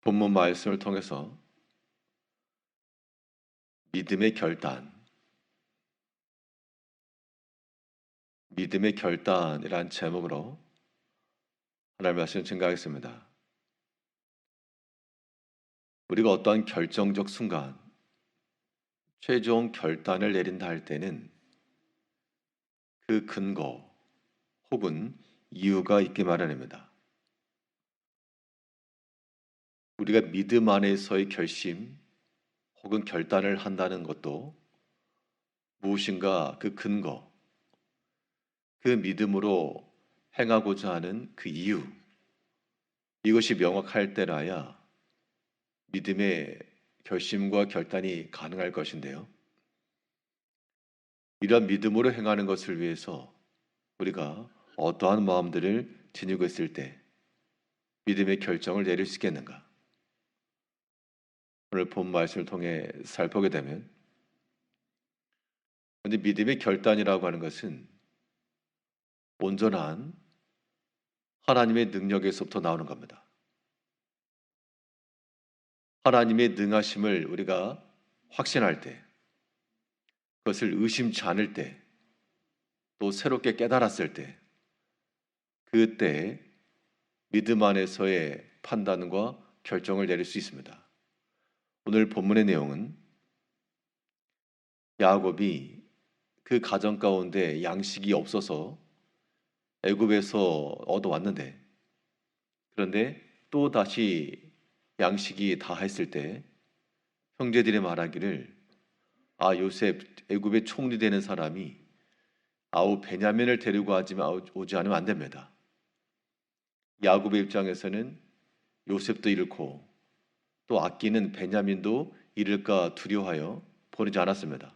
본문 말씀을 통해서 믿음의 결단, 믿음의 결단이란 제목으로 하나님의 말씀 증가하겠습니다. 우리가 어떠한 결정적 순간, 최종 결단을 내린다 할 때는 그 근거 혹은 이유가 있기 마련입니다. 우리가 믿음 안에서의 결심 혹은 결단을 한다는 것도 무엇인가 그 근거, 그 믿음으로 행하고자 하는 그 이유, 이것이 명확할 때라야 믿음의 결심과 결단이 가능할 것인데요. 이러한 믿음으로 행하는 것을 위해서 우리가 어떠한 마음들을 지니고 있을 때 믿음의 결정을 내릴 수 있겠는가? 오늘 본 말씀을 통해 살펴보게 되면 근데 믿음의 결단이라고 하는 것은 온전한 하나님의 능력에서부터 나오는 겁니다. 하나님의 능하심을 우리가 확신할 때, 그것을 의심치 않을 때, 또 새롭게 깨달았을 때, 그때 믿음 안에서의 판단과 결정을 내릴 수 있습니다. 오늘 본문의 내용은 야곱이 그 가정 가운데 양식이 없어서 애굽에서 얻어왔는데, 그런데 또 다시 양식이 다했을 때 형제들이 말하기를 요셉 애굽의 총리 되는 사람이 베냐민을 데리고 오지 않으면 안 됩니다. 야곱의 입장에서는 요셉도 잃고 또 아끼는 베냐민도 잃을까 두려워하여 보내지 않았습니다.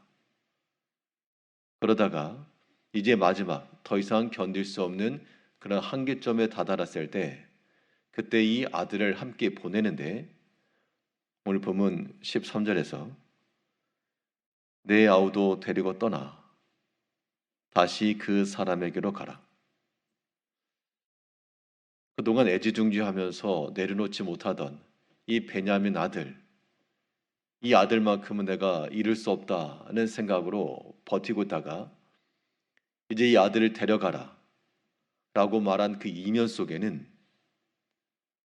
그러다가 이제 마지막 더 이상 견딜 수 없는 그런 한계점에 다다랐을 때 그때 이 아들을 함께 보내는데 오늘 본문 13절에서 내 아우도 데리고 떠나 다시 그 사람에게로 가라. 그동안 애지중지하면서 내려놓지 못하던 이 베냐민 아들, 이 아들만큼은 내가 잃을 수 없다는 생각으로 버티고 있다가 이제 이 아들을 데려가라 라고 말한 그 이면 속에는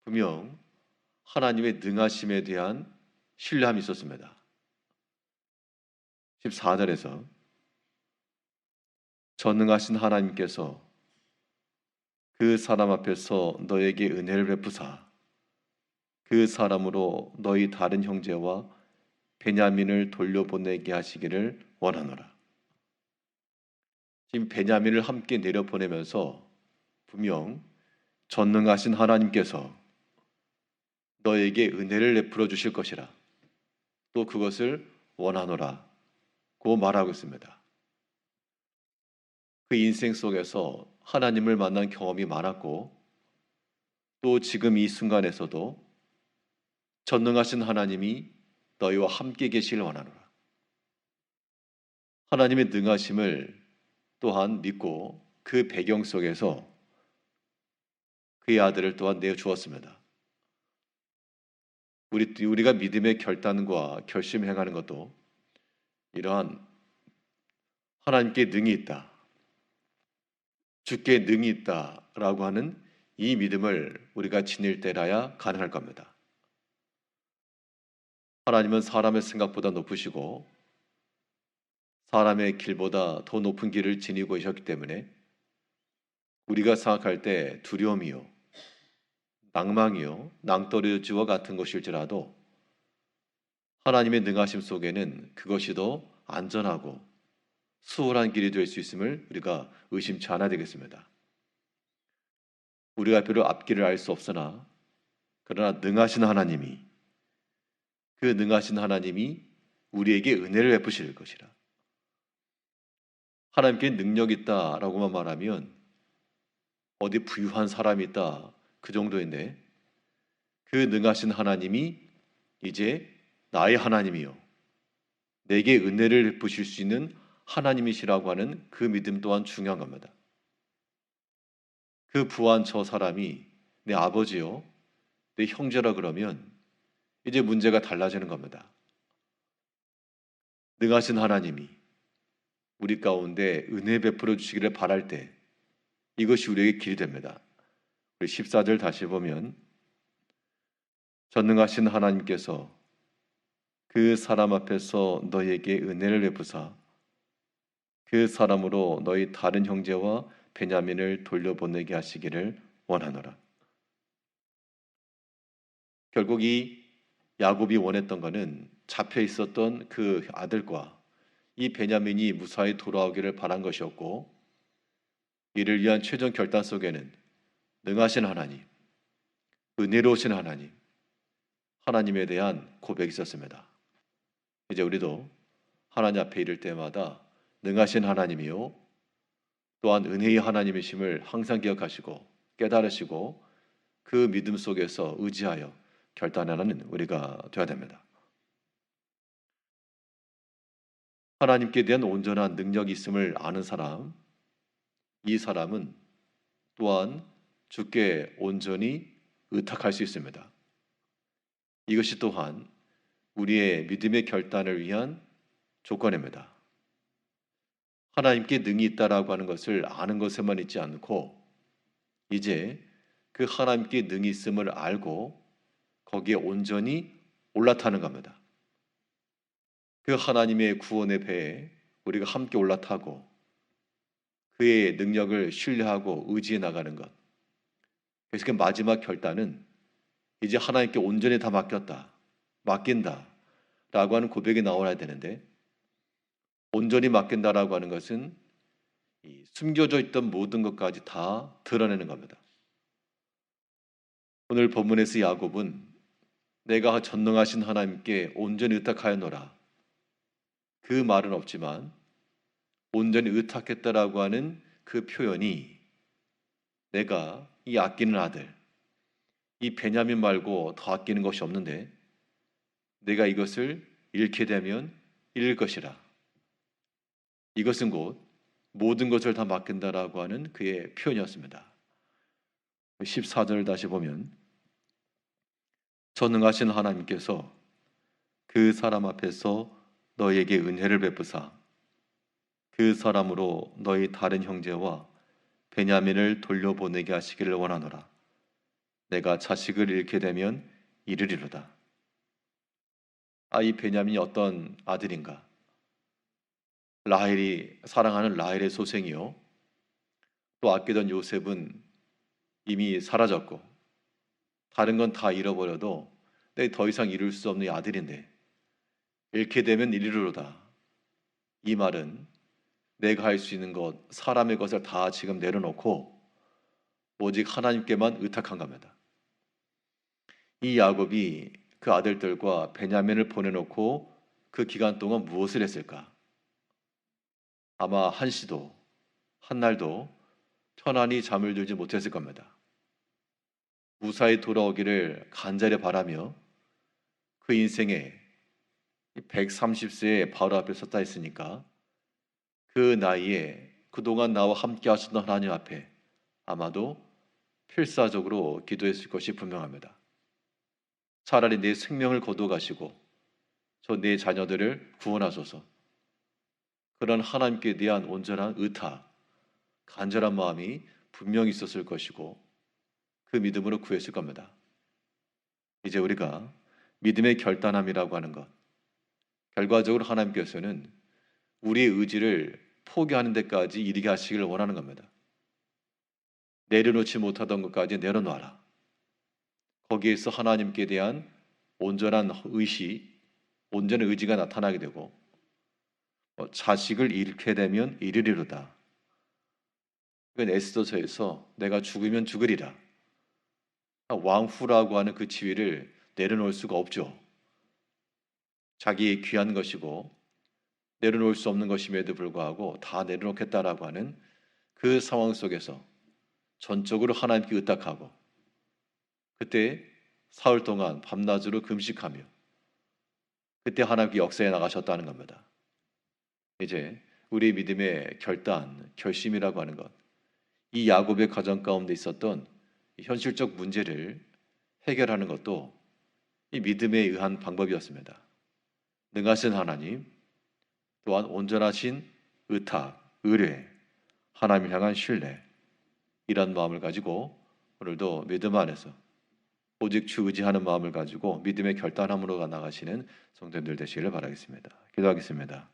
분명 하나님의 능하심에 대한 신뢰함이 있었습니다. 14절에서 전능하신 하나님께서 그 사람 앞에서 너에게 은혜를 베푸사 그 사람으로 너희 다른 형제와 베냐민을 돌려보내게 하시기를 원하노라. 지금 베냐민을 함께 내려보내면서 분명 전능하신 하나님께서 너에게 은혜를 베풀어 주실 것이라. 또 그것을 원하노라 고 말하고 있습니다. 그 인생 속에서 하나님을 만난 경험이 많았고 또 지금 이 순간에서도 전능하신 하나님이 너희와 함께 계시길 원하노라. 하나님의 능하심을 또한 믿고 그 배경 속에서 그의 아들을 또한 내어주었습니다. 우리가 믿음의 결단과 결심 행하는 것도 이러한 하나님께 능이 있다, 주께 능이 있다라고 하는 이 믿음을 우리가 지닐 때라야 가능할 겁니다. 하나님은 사람의 생각보다 높으시고 사람의 길보다 더 높은 길을 지니고 계셨기 때문에 우리가 생각할 때 두려움이요, 낭망이요, 낭떠러지와 같은 것일지라도 하나님의 능하심 속에는 그것이 더 안전하고 수월한 길이 될 수 있음을 우리가 의심치 않아야 되겠습니다. 우리가 비록 앞길을 알 수 없으나 그러나 능하신 하나님이 그 능하신 하나님이 우리에게 은혜를 베푸실 것이라. 하나님께 능력이 있다라고만 말하면 어디 부유한 사람이 있다 그 정도인데 그 능하신 하나님이 이제 나의 하나님이요 내게 은혜를 베푸실 수 있는 하나님이시라고 하는 그 믿음 또한 중요한 겁니다. 그 부한 저 사람이 내 아버지요 내 형제라 그러면 이제 문제가 달라지는 겁니다. 능하신 하나님이 우리 가운데 은혜 베풀어 주시기를 바랄 때 이것이 우리에게 길이 됩니다. 우리 14절 다시 보면 전능하신 하나님께서 그 사람 앞에서 너희에게 은혜를 베푸사 그 사람으로 너희 다른 형제와 베냐민을 돌려보내게 하시기를 원하노라. 결국 이 야곱이 원했던 것은 잡혀 있었던 그 아들과 이 베냐민이 무사히 돌아오기를 바란 것이었고, 이를 위한 최종 결단 속에는 능하신 하나님, 은혜로우신 하나님, 하나님에 대한 고백이 있었습니다. 이제 우리도 하나님 앞에 이를 때마다 능하신 하나님이요 또한 은혜의 하나님이심을 항상 기억하시고 깨달으시고 그 믿음 속에서 의지하여 결단하는 우리가 되어야 됩니다. 하나님께 대한 온전한 능력이 있음을 아는 사람, 이 사람은 또한 주께 온전히 의탁할 수 있습니다. 이것이 또한 우리의 믿음의 결단을 위한 조건입니다. 하나님께 능이 있다라고 하는 것을 아는 것에만 있지 않고 이제 그 하나님께 능이 있음을 알고 거기에 온전히 올라타는 겁니다. 그 하나님의 구원의 배에 우리가 함께 올라타고 그의 능력을 신뢰하고 의지해 나가는 것. 그래서 그 마지막 결단은 이제 하나님께 온전히 다 맡긴다 라고 하는 고백이 나와야 되는데, 온전히 맡긴다라고 하는 것은 숨겨져 있던 모든 것까지 다 드러내는 겁니다. 오늘 본문에서 야곱은 내가 전능하신 하나님께 온전히 의탁하였노라, 그 말은 없지만 온전히 의탁했다라고 하는 그 표현이 내가 이 아끼는 아들, 이 베냐민 말고 더 아끼는 것이 없는데 내가 이것을 잃게 되면 잃을 것이라. 이것은 곧 모든 것을 다 맡긴다라고 하는 그의 표현이었습니다. 14절 다시 보면 전능하신 하나님께서 그 사람 앞에서 너희에게 은혜를 베푸사 그 사람으로 너희 다른 형제와 베냐민을 돌려보내게 하시기를 원하노라. 내가 자식을 잃게 되면 이르리로다. 이 베냐민이 어떤 아들인가? 라헬이 사랑하는 라헬의 소생이요, 또 아끼던 요셉은 이미 사라졌고 다른 건 다 잃어버려도 내 더 이상 이룰 수 없는 이 아들인데 잃게 되면 이르리로다. 이 말은 내가 할 수 있는 것, 사람의 것을 다 지금 내려놓고 오직 하나님께만 의탁한 겁니다. 이 야곱이 그 아들들과 베냐민을 보내놓고 그 기간 동안 무엇을 했을까? 아마 한시도 한날도 편안히 잠을 들지 못했을 겁니다. 무사히 돌아오기를 간절히 바라며 그 인생에 130세에 바로 앞에 섰다 했으니까 그 나이에 그동안 나와 함께 하셨던 하나님 앞에 아마도 필사적으로 기도했을 것이 분명합니다. 차라리 내 생명을 거둬가시고 저 내 자녀들을 구원하소서. 그런 하나님께 대한 온전한 의탁, 간절한 마음이 분명히 있었을 것이고 그 믿음으로 구했을 겁니다. 이제 우리가 믿음의 결단함이라고 하는 것, 결과적으로 하나님께서는 우리의 의지를 포기하는 데까지 이르게 하시기를 원하는 겁니다. 내려놓지 못하던 것까지 내려놓아라. 거기에서 하나님께 대한 온전한 온전한 의지가 나타나게 되고 자식을 잃게 되면 이르리로다. 이건 에스더서에서 내가 죽으면 죽으리라. 왕후라고 하는 그 지위를 내려놓을 수가 없죠. 자기의 귀한 것이고 내려놓을 수 없는 것임에도 불구하고 다 내려놓겠다라고 하는 그 상황 속에서 전적으로 하나님께 의탁하고 그때 사흘 동안 밤낮으로 금식하며 그때 하나님께 역사에 나가셨다는 겁니다. 이제 우리 믿음의 결심이라고 하는 것, 이 야곱의 가정 가운데 있었던 현실적 문제를 해결하는 것도 이 믿음에 의한 방법이었습니다. 능하신 하나님, 또한 온전하신 의탁, 의뢰, 하나님을 향한 신뢰, 이런 마음을 가지고 오늘도 믿음 안에서 오직 주 의지하는 마음을 가지고 믿음의 결단함으로 나가시는 성도님들 되시기를 바라겠습니다. 기도하겠습니다.